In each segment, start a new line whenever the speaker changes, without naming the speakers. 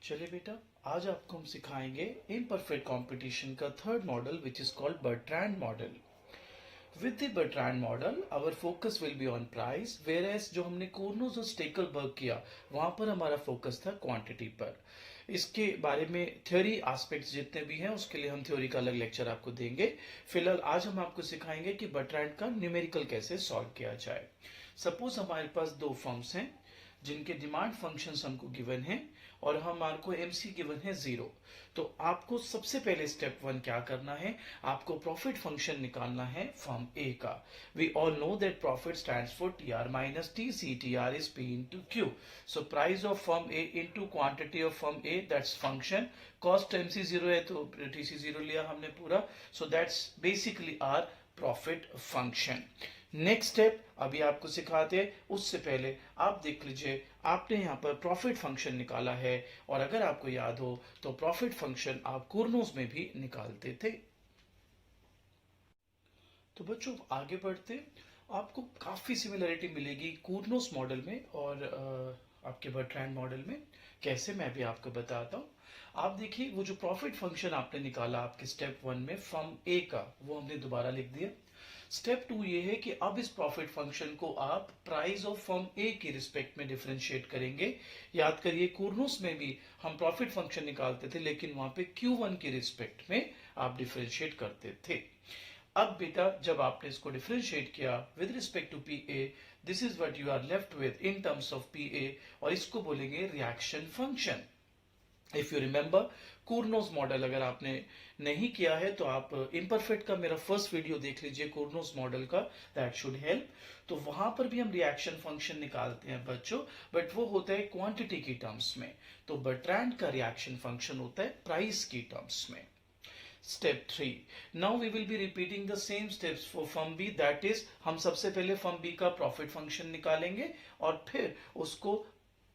चलिए बेटा, आज आपको हम सिखाएंगे इम्परफेक्ट कंपटीशन का third model which is called Bertrand model. With the Bertrand model, our focus will be on price, whereas जो हमने कोर्नोज और स्टेकलबर्ग किया वहां पर हमारा फोकस था क्वांटिटी पर. इसके बारे में थ्योरी एस्पेक्ट्स जितने भी हैं उसके लिए हम थ्योरी का अलग लेक्चर आपको देंगे. फिलहाल आज हम आपको सिखाएंगे कि बर्ट्रैंड का न्यूमेरिकल कैसे सॉल्व किया जाए. सपोज हमारे पास दो फर्म्स हैं जिनके डिमांड फंक्शंस हमको गिवन है और हमारे को एमसी गिवन है 0. तो आपको सबसे पहले स्टेप 1 क्या करना है, आपको प्रॉफिट फंक्शन निकालना है फर्म ए का. We all know that profit stands for T R minus T C. T R is P into Q. So price of firm A into quantity of firm A, that's function. Cost MC 0 है तो TC 0 लिया हमने पूरा. So that's basically our profit function. Next step अभी आपको सिखाते हैं, उससे पहले आप देख लीजिए आपने यहाँ पर प्रॉफिट फंक्शन निकाला है और अगर आपको याद हो तो प्रॉफिट फंक्शन आप कुर्नोस में भी निकालते थे. तो बच्चों आगे बढ़ते, आपको काफी सिमिलरिटी मिलेगी कुर्नोस मॉडल में और आपके बर्ट्रैंड मॉडल में. कैसे, मैं भी आपको बताता हूँ. आप देखिए वो जो प्रॉफिट फंक्शन आपने निकाला आपके स्टेप 1 में फर्म ए का, वो हमने दोबारा लिख दिया. स्टेप 2 ये है कि अब इस प्रॉफिट फंक्शन को आप प्राइस ऑफ फर्म ए के रिस्पेक्ट में डिफरेंशिएट करेंगे. याद करिए कुर्नोस में भी हम प्रॉफिट फंक्शन निकालते थे लेकिन वहां पे Q1 के रिस्पेक्ट में आप डिफरेंशिएट करते थे. अब बेटा जब आपने इसको डिफरेंशिएट किया with respect to P A, this is what you are left with in terms of P A और इसको बोलेंगे reaction function. If you remember Cournot's model अगर आपने नहीं किया है तो आप इम्परफेक्ट का मेरा फर्स्ट वीडियो देख लीजिए कुर्नोस मॉडल का, दैट शुड हेल्प. तो वहां पर भी हम रिएक्शन फंक्शन निकालते हैं बच्चों, बट वो होता है क्वांटिटी की टर्म्स में. तो बर्ट्रैंड का रिएक्शन फंक्शन होता है प्राइस की टर्म्स में. Step 3, now we will be repeating the same steps for firm B. That is हम सबसे पहले फर्म बी का प्रॉफिट फंक्शन निकालेंगे और फिर उसको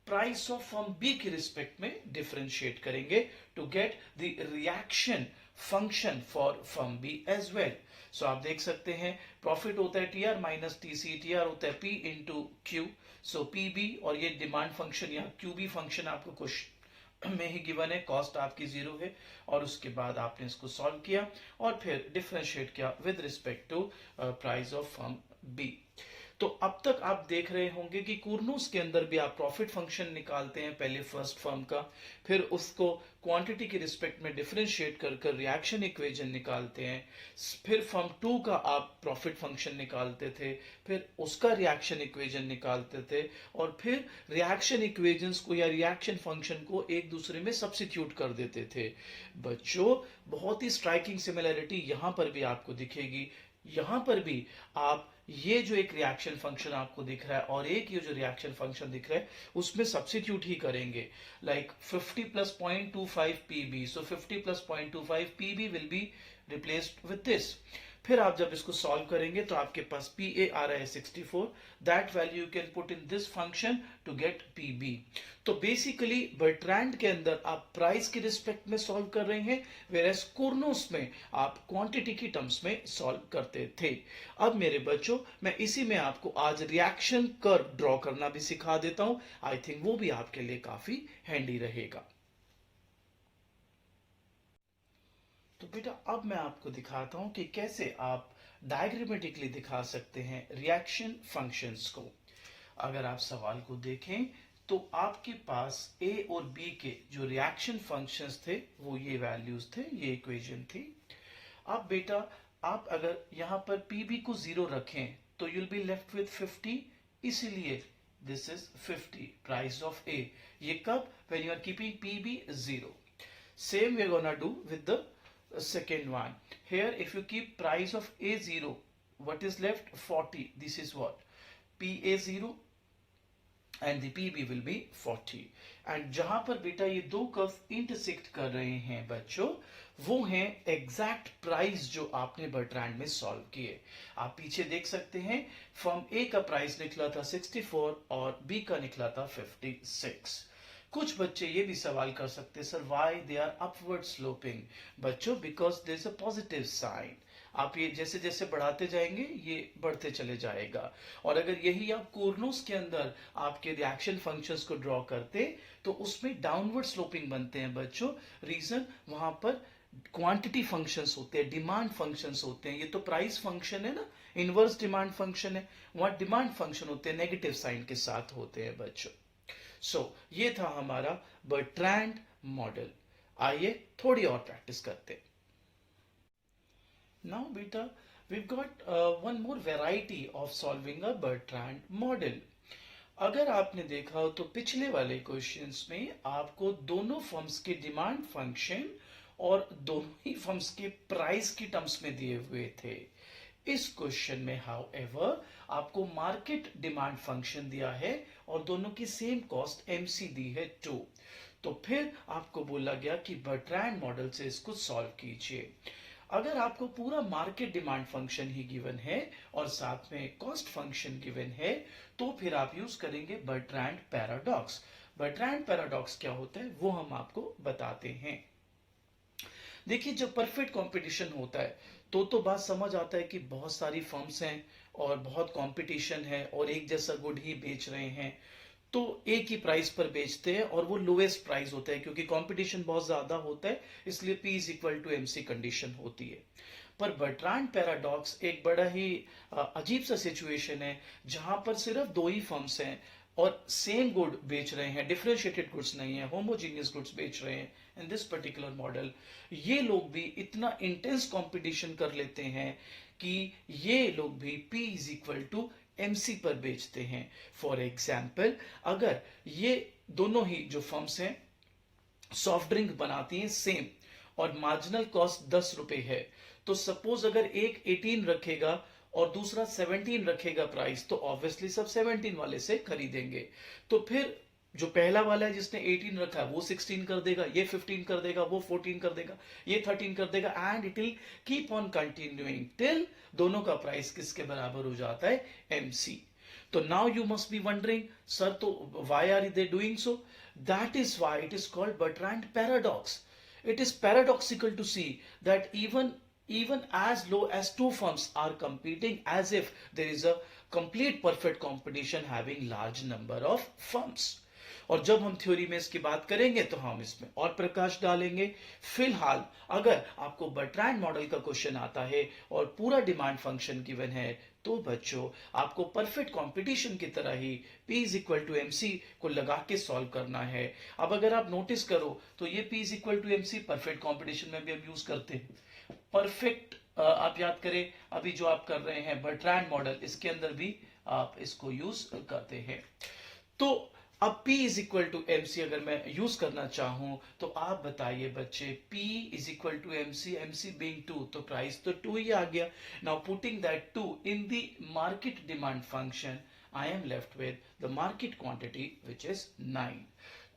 प्राइस ऑफ फर्म बी के रिस्पेक्ट में डिफरेंशिएट करेंगे to get the reaction function for firm B as well. So आप देख सकते हैं प्रॉफिट होता है T R minus T C. T R होता है पी इंटू क्यू. सो पी बी और ये डिमांड फंक्शन या क्यू बी फंक्शन आपको कुछ में ही गिवन है, कॉस्ट आपकी 0 है और उसके बाद आपने इसको सॉल्व किया और फिर डिफरेंशिएट किया with respect to price of firm B. तो अब तक आप देख रहे होंगे कि कुर्नोस के अंदर भी आप प्रॉफिट फंक्शन निकालते हैं पहले फर्स्ट फर्म का, फिर उसको क्वांटिटी के रिस्पेक्ट में डिफरेंशिएट कर रिएक्शन इक्वेशन निकालते हैं, फिर फर्म 2 का आप प्रॉफिट फंक्शन निकालते थे, फिर उसका रिएक्शन इक्वेशन निकालते थे और फिर रिएक्शन इक्वेशंस को या रिएक्शन फंक्शन को एक दूसरे में सब्स्टिट्यूट कर देते थे. बच्चों बहुत ही स्ट्राइकिंग सिमिलरिटी यहां पर भी आपको दिखेगी. यहां पर भी आप ये जो एक रिएक्शन फंक्शन आपको दिख रहा है और एक ये जो रिएक्शन फंक्शन दिख रहा है उसमें सब्स्टिट्यूट ही करेंगे. Like 50 plus 0.25 PB, so 50 plus 0.25 PB will be replaced with this. फिर आप जब इसको सॉल्व करेंगे तो आपके पास पी ए आ रहा है 64. That value you can put in this function to get P B. तो बेसिकली बर्ट्रैंड के अंदर आप प्राइस के रिस्पेक्ट में सॉल्व कर रहे हैं, वेरएस कुर्नोस में आप क्वांटिटी की टर्म्स में सॉल्व करते थे. अब मेरे बच्चों मैं इसी में आपको आज रिएक्शन कर्व ड्रॉ करना भी सिखा देता हूं. आई थिंक वो भी आपके लिए काफी हैंडी रहेगा. तो बेटा अब मैं आपको दिखाता हूं कि कैसे आप डायग्रामेटिकली दिखा सकते हैं रिएक्शन फंक्शंस को. अगर आप सवाल को देखें तो आपके पास ए और बी के जो रिएक्शन फंक्शंस थे वो ये वैल्यूज थे, ये इक्वेशन थी. अब बेटा आप अगर यहां पर पीबी को 0 रखें तो यूल बी लेफ्ट विथ 50. इसीलिए this is 50 price of A. ये कब, when you are keeping PB 0. Same we are gonna do with the second one. Here if you keep price of A 0, what is left? 40. This is what? PA 0 and the PB will be 40. And जहां पर बेटा ये दो curve intersect कर रहे हैं बच्चों, वो हैं एग्जैक्ट प्राइस जो आपने बर्ट्रैंड में सॉल्व किए. आप पीछे देख सकते हैं फर्म ए का प्राइस निकला था 64 और बी का निकला था 56. कुछ बच्चे ये भी सवाल कर सकते हैं sir why they are upward sloping. बच्चों because there is a positive sign. आप ये जैसे जैसे बढ़ाते जाएंगे ये बढ़ते चले जाएगा. और अगर यही आप कुर्नोस के अंदर आपके रिएक्शन फंक्शंस को ड्रॉ करते तो उसमें डाउनवर्ड स्लोपिंग बनते हैं बच्चों। रीजन वहां पर क्वांटिटी फंक्शंस होते हैं, डिमांड फंक्शंस होते हैं। ये तो प्राइस फंक्शन है ना, इनवर्स डिमांड फंक्शन है। वहां डिमांड फंक्शन होते हैं, नेगेटिव साइन के साथ होते हैं बच्चों। ये था हमारा बर्ट्रैंड मॉडल। आइए थोड़ी और प्रैक्टिस करते हैं। नाउ बेटा, we've got one more variety of solving a Bertrand model. अगर आपने देखा हो तो पिछले वाले क्वेश्चंस में आपको दोनों फर्म्स के डिमांड फंक्शन और दोनों ही फर्म्स के प्राइस की टर्म्स में दिए हुए थे। इस क्वेश्चन में हाउएवर आपको मार्केट डिमांड फंक्शन दिया है और दोनों की सेम कॉस्ट एमसी दी है 2। तो फिर आपको बोला गया कि बर्ट्रैंड मॉडल से इसको सॉल्व कीजिए। अगर आपको पूरा मार्केट डिमांड फंक्शन ही गिवन है और साथ में कॉस्ट फंक्शन गिवन है, तो फिर आप यूज करेंगे बर्ट्रैंड पैराडॉक्स। बर्ट्रैंड पैराडॉक्स क्या होता है वो हम आपको बताते हैं। देखिए, जब परफेक्ट कंपटीशन होता है तो बात समझ आता है कि बहुत सारी फर्म्स हैं और बहुत कंपटीशन है और एक जैसा गुड ही बेच रहे हैं, तो एक ही प्राइस पर बेचते हैं और वो लोएस्ट प्राइस होता है क्योंकि कंपटीशन बहुत ज्यादा होता है, इसलिए P is equal to MC condition होती है। पर बर्ट्रैंड पैराडॉक्स एक बड़ा ही अजीब सा सिचुएशन है जहां पर सिर्फ दो ही फर्म्स हैं और सेम गुड बेच रहे हैं, डिफरेंशिएटेड गुड्स नहीं है, होमोजीनियस गुड्स बेच रहे हैं। इन दिस पर्टिकुलर मॉडल ये लोग भी इतना इंटेंस कंपटीशन कर लेते हैं कि ये लोग भी P is equal to MC पर बेचते हैं। फॉर एग्जाम्पल, अगर ये दोनों ही जो फर्म्स हैं सॉफ्ट ड्रिंक बनाती हैं सेम और मार्जिनल कॉस्ट 10 रुपए है, तो सपोज अगर एक 18 रखेगा और दूसरा 17 रखेगा प्राइस, तो ऑब्वियसली सब 17 वाले से खरीदेंगे। तो फिर जो पहला वाला है जिसने 18 रखा है वो 16 कर देगा, ये 15 कर देगा, वो 14 कर देगा, ये 13 कर देगा, and it will keep on continuing till दोनों का प्राइस किसके बराबर हो जाता है? MC। तो now you must be wondering, sir तो why are they doing so? That is why it is called Bertrand paradox. It is paradoxical to see that even as low as two firms are competing as if there is a complete perfect competition having large number of firms. और जब हम theory में इसकी बात करेंगे तो हम इसमें और प्रकाश डालेंगे। फिलहाल अगर आपको बर्ट्रैंड मॉडल का क्वेश्चन आता है और पूरा डिमांड फंक्शन गिवन है, तो बच्चों आपको परफेक्ट कंपटीशन की तरह ही P is equal to MC को लगा के सॉल्व करना है। अब अगर आप नोटिस करो तो ये P is equal to MC perfect competition में भी हम यूज करते हैं। परफेक्ट आप याद करें, अभी जो आप कर रहे हैं बर्ट्रैंड मॉडल, इसके अंदर भी आप इसको यूज करते हैं। तो अब P is equal to MC अगर मैं यूज करना चाहूं तो आप बताइए बच्चे, P is equal to MC, MC being 2, तो प्राइस तो 2 ही आ गया। Now putting that 2 in the market demand function, I am left with the market quantity which is 9।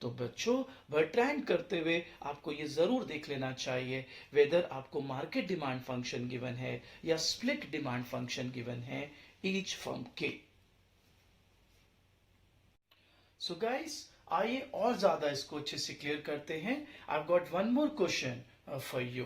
तो बच्चों बर्ट्रैंड करते हुए आपको ये जरूर देख लेना चाहिए वेदर आपको मार्केट डिमांड फंक्शन गिवन है या स्प्लिट डिमांड फंक्शन गिवन है ईच फर्म के। सो गाइस, आइए और ज्यादा इसको अच्छे से क्लियर करते हैं। I got one more question for you.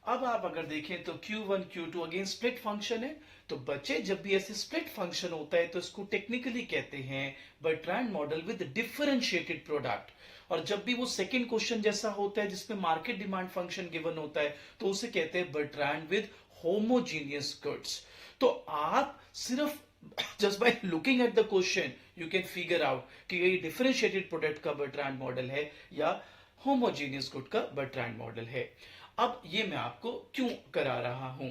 अब आप अगर देखें तो Q1 Q2 again split function है। तो बच्चे, जब भी ऐसे स्प्लिट फंक्शन होता है तो इसको टेक्निकली कहते हैं Bertrand model with differentiated product. और जब भी वो सेकंड क्वेश्चन जैसा होता है जिसमें मार्केट डिमांड फंक्शन गिवन होता है, तो उसे कहते हैं बर्ट्रैंड विद होमोजीनियस गुड्स। तो आप सिर्फ just by looking at the question you can figure out कि ये differentiated product का बर्ट्रैंड मॉडल है या homogeneous good का बर्ट्रैंड मॉडल है। अब ये मैं आपको क्यों करा रहा हूं?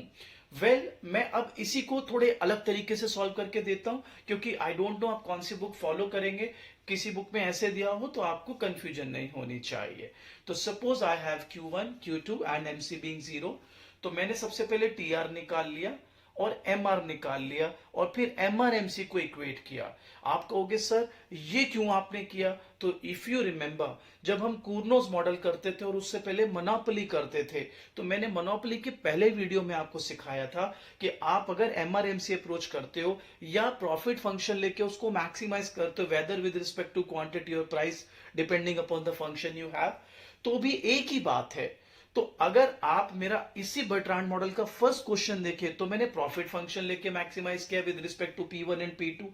मैं अब इसी को थोड़े अलग तरीके से सॉल्व करके देता हूं, क्योंकि आई डोंट नो आप कौन सी बुक फॉलो करेंगे। किसी बुक में ऐसे दिया हो तो आपको कंफ्यूजन नहीं होनी चाहिए। तो suppose I have Q1 Q2 and MC being 0। तो मैंने सबसे पहले TR निकाल लिया और MR निकाल लिया और फिर MR MC को इक्वेट किया। आप कहोगे सर ये क्यों आपने किया? तो इफ यू रिमेंबर, जब हम कूर्नोस मॉडल करते थे और उससे पहले मोनोपोली करते थे, तो मैंने मोनोपोली के पहले वीडियो में आपको सिखाया था कि आप अगर MR MC अप्रोच करते हो या प्रॉफिट फंक्शन लेके उसको मैक्सिमाइज करते हो whether with respect to quantity और price depending upon the function you have, तो भी एक ही बात है। तो अगर आप मेरा इसी बर्ट्रांड मॉडल का फर्स्ट क्वेश्चन देखें तो मैंने प्रॉफिट फंक्शन लेके मैक्सिमाइज किया with respect to P1 and P2।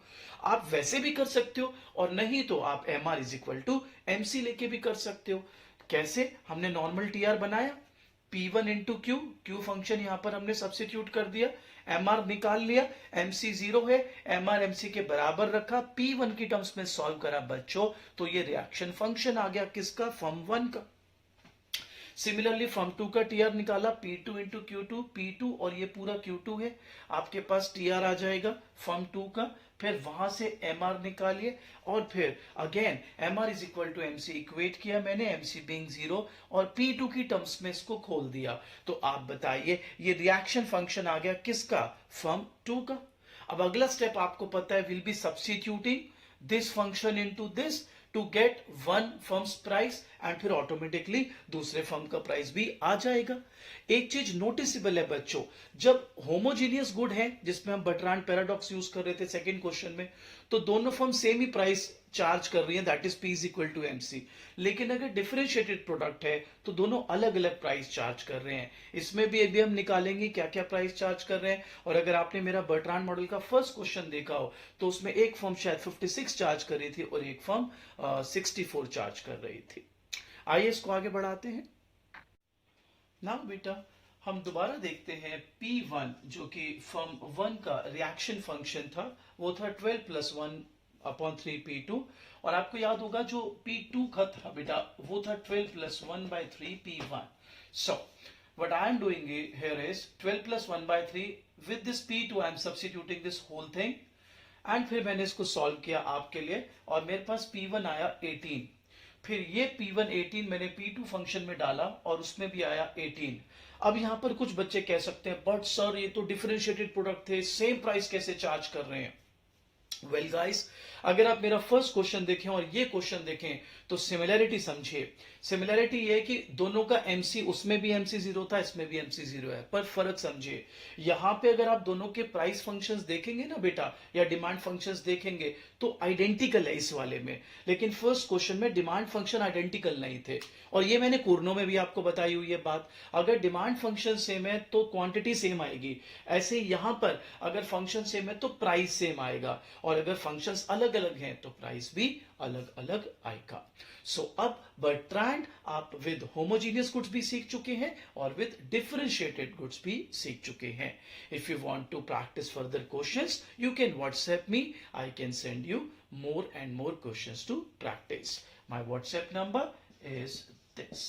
आप वैसे भी कर सकते हो, और नहीं तो आप MR is equal to MC लेके भी कर सकते हो। कैसे? हमने नॉर्मल TR बनाया, P1 इंटू क्यू फंक्शन यहां पर हमने सब्सिट्यूट कर दिया, MR निकाल लिया, MC 0 है, MR MC के बराबर रखा, P1 की टर्म्स में सॉल्व करा बच्चों, तो ये रिएक्शन फंक्शन आ गया किसका? फॉर्म 1 का। सिमिलरली फ्रॉम 2 का टीआर निकाला, P2 इंटू Q2, P2 और ये पूरा Q2 है, आपके पास टीआर आ जाएगा फ्रॉम 2 का। फिर वहां से MR निकालिए, और फिर again MR is equal to MC equate किया मैंने, MC बीइंग 0, और P2 की टर्म्स में इसको खोल दिया। तो आप बताइए ये रिएक्शन फंक्शन आ गया किसका? फ्रॉम 2 का। अब अगला स्टेप आपको पता है, will be substituting this function into this to get one firm's price, and फिर ऑटोमेटिकली दूसरे फर्म का प्राइस भी आ जाएगा। एक चीज नोटिसेबल है बच्चों, जब होमोजीनियस गुड है, जिसमें हम बर्ट्रांड पैराडॉक्स यूज कर रहे थे सेकंड क्वेश्चन में, तो दोनों फर्म सेम ही प्राइस चार्ज कर रही है, that is P is equal to MC। लेकिन अगर डिफरेंशिएटेड प्रोडक्ट है तो दोनों अलग अलग प्राइस चार्ज कर रहे हैं। इसमें भी अभी हम निकालेंगे क्या क्या प्राइस चार्ज कर रहे हैं। और अगर आपने मेरा बर्ट्रांड मॉडल का फर्स्ट क्वेश्चन देखा हो तो उसमें एक फर्म शायद 56 चार्ज कर रही थी और एक फर्म 64 चार्ज कर रही थी। आइए इसको आगे बढ़ाते हैं। ना बेटा, हम दोबारा देखते हैं P1 जो कि फर्म 1 का रिएक्शन फंक्शन था, वो था 12 प्लस 1/3 P2। और आपको याद होगा जो P2 का था बेटा, वो था 12 plus 1/3 P1। So what I am doing here is 12 plus 1/3 with this P2 I am substituting this whole thing, and फिर मैंने इसको सॉल्व किया आपके लिए, और मेरे पास P1 आया 18। फिर ये P1 18 मैंने P2 फंक्शन में डाला और उसमें भी आया 18। अब यहां पर कुछ बच्चे कह सकते हैं, बट सर ये तो डिफरेंशिएटेड प्रोडक्ट थे, सेम प्राइस कैसे चार्ज कर रहे हैं? वेल गाइस, अगर आप मेरा फर्स्ट क्वेश्चन देखें और ये क्वेश्चन देखें तो सिमिलैरिटी समझिए। सिमिलैरिटी ये है कि दोनों का MC, उसमें भी MC 0 था, इसमें भी MC 0 है, पर फर्क समझिए। यहां पे अगर आप दोनों के प्राइस फंक्शंस देखेंगे ना बेटा, या डिमांड फंक्शंस देखेंगे, तो आइडेंटिकल है इस वाले में। लेकिन फर्स्ट क्वेश्चन में डिमांड फंक्शन आइडेंटिकल नहीं थे, और ये मैंने कुर्नो में भी आपको बताई हुई है बात। अगर डिमांड फंक्शन सेम है तो क्वांटिटी सेम आएगी, ऐसे यहां पर अगर फंक्शन सेम है तो प्राइस सेम आएगा, और अगर फंक्शंस अलग अलग हैं तो प्राइस भी अलग अलग आएगा। सो अब बर्ट्रांड आप विद होमोजीनियस गुड्स भी सीख चुके हैं और विद डिफरेंशिएटेड गुड्स भी सीख चुके हैं। If you want to practise further questions, you can WhatsApp me, I can send you more and more questions to practice. My WhatsApp number is this.